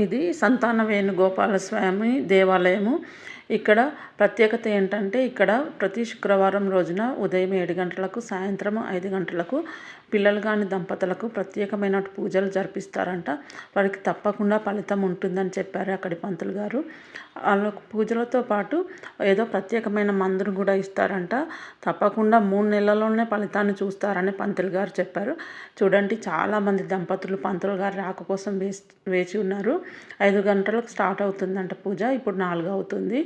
ఇది సంతాన వేణుగోపాల స్వామి దేవాలయము. ఇక్కడ ప్రత్యేకత ఏంటంటే, ఇక్కడ ప్రతి శుక్రవారం రోజున ఉదయం 7 గంటలకు, సాయంత్రం 5 గంటలకు పిల్లలు కాని దంపతులకు ప్రత్యేకమైన పూజలు జరిపిస్తారంట. వారికి తప్పకుండా ఫలితం ఉంటుందని చెప్పారు అక్కడి పంతులు గారు. వాళ్ళకు పూజలతో పాటు ఏదో ప్రత్యేకమైన మందును కూడా ఇస్తారంట. తప్పకుండా 3 నెలల్లోనే ఫలితాన్ని చూస్తారని పంతులు గారు చెప్పారు. చూడండి, చాలామంది దంపతులు పంతులు గారి రాక కోసం వేచి ఉన్నారు. 5 గంటలకు స్టార్ట్ అవుతుందంట పూజ. ఇప్పుడు 4 అవుతుంది.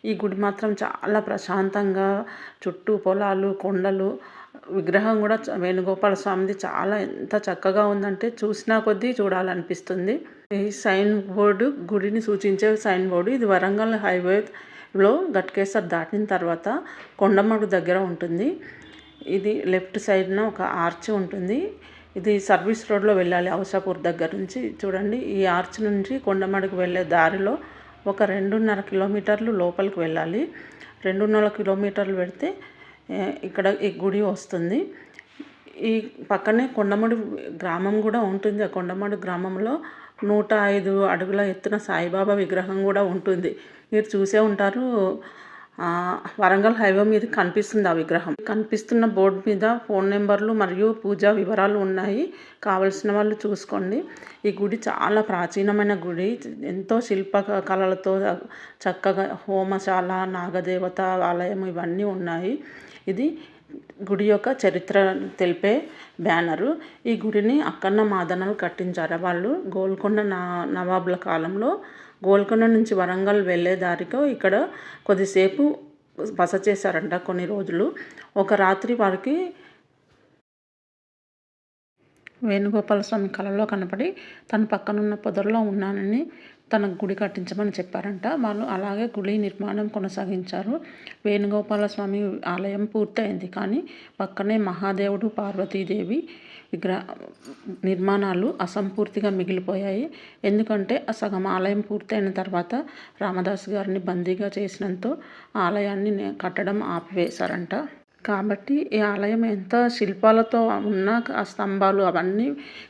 ఈ గుడి మాత్రం చాలా ప్రశాంతంగా, చుట్టూ పొలాలు, కొండలు, విగ్రహం కూడా వేణుగోపాల స్వామిది చాలా ఎంత చక్కగా ఉందంటే చూసినా కొద్దీ చూడాలనిపిస్తుంది. ఈ సైన్ బోర్డు గుడిని సూచించే సైన్ బోర్డు. ఇది వరంగల్ హైవేలో గట్కేసర్ దాటిన తర్వాత కొండమడు దగ్గర ఉంటుంది. ఇది లెఫ్ట్ సైడ్న ఒక ఆర్చ్ ఉంటుంది. ఇది సర్వీస్ రోడ్లో వెళ్ళాలి ఔషాపూర్ దగ్గర నుంచి. చూడండి, ఈ ఆర్చ్ నుంచి కొండమడుగు వెళ్ళే దారిలో ఒక 2.5 కిలోమీటర్లు లోపలికి వెళ్ళాలి. 2.5 కిలోమీటర్లు వెళితే ఇక్కడ ఈ గుడి వస్తుంది. ఈ పక్కనే కొండమడు గ్రామం కూడా ఉంటుంది. ఆ కొండమడు గ్రామంలో 105 అడుగుల ఎత్తున సాయిబాబా విగ్రహం కూడా ఉంటుంది. మీరు చూసే ఉంటారు. వరంగల్ హైవే మీద కనిపిస్తుంది ఆ విగ్రహం. కనిపిస్తున్న బోర్డు మీద ఫోన్ నెంబర్లు మరియు పూజా వివరాలు ఉన్నాయి. కావలసిన వాళ్ళు చూసుకోండి. ఈ గుడి చాలా ప్రాచీనమైన గుడి. ఎంతో శిల్ప కళలతో చక్కగా హోమశాల, నాగదేవత ఆలయం ఇవన్నీ ఉన్నాయి. ఇది గుడి యొక్క చరిత్ర తెలిపే బ్యానరు. ఈ గుడిని అక్కన్న మాదనలు కట్టించారు. వాళ్ళు గోల్కొండ నవాబుల కాలంలో గోల్కొండ నుంచి వరంగల్ వెళ్ళే దారిలో ఇక్కడ కొద్దిసేపు బస చేశారంట కొన్ని రోజులు. ఒక రాత్రి వారికి వేణుగోపాల స్వామి కలలో కనపడి తన పక్కనున్న పొదల్లో ఉన్నానని తన గుడి కట్టించమని చెప్పారంట. వాళ్ళు అలాగే గుడి నిర్మాణం కొనసాగించారు. వేణుగోపాల స్వామి ఆలయం పూర్తయింది. కానీ పక్కనే మహాదేవుడు, పార్వతీదేవి నిర్మాణాలు అసంపూర్తిగా మిగిలిపోయాయి. ఎందుకంటే ఆ సగం ఆలయం పూర్తయిన తర్వాత రామదాసు గారిని బందీగా చేసినంతో ఆలయాన్ని కట్టడం ఆపివేశారంట. కాబట్టి ఈ ఆలయం ఎంత శిల్పాలతో ఉన్నా, ఆ స్తంభాలు అవన్నీ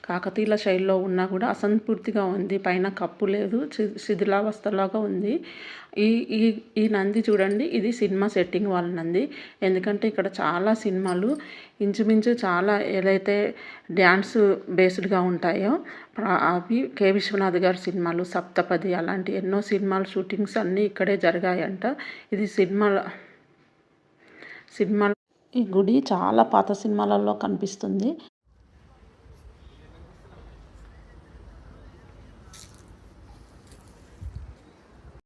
కాకతీయుల శైలిలో ఉన్నా కూడా అసంపూర్తిగా ఉంది. పైన కప్పు లేదు, శిథిలావస్థలాగా ఉంది. ఈ ఈ ఈ నంది చూడండి, ఇది సినిమా సెట్టింగ్ వాళ్ళ నంది. ఎందుకంటే ఇక్కడ చాలా సినిమాలు ఇంచుమించు చాలా ఏదైతే డ్యాన్స్ బేస్డ్గా ఉంటాయో అవి కె విశ్వనాథ్ గారి సినిమాలు, సప్తపది అలాంటి ఎన్నో సినిమాలు షూటింగ్స్ అన్నీ ఇక్కడే జరిగాయంట. ఇది సినిమా ఈ గుడి చాలా పాత సినిమాలలో కనిపిస్తుంది.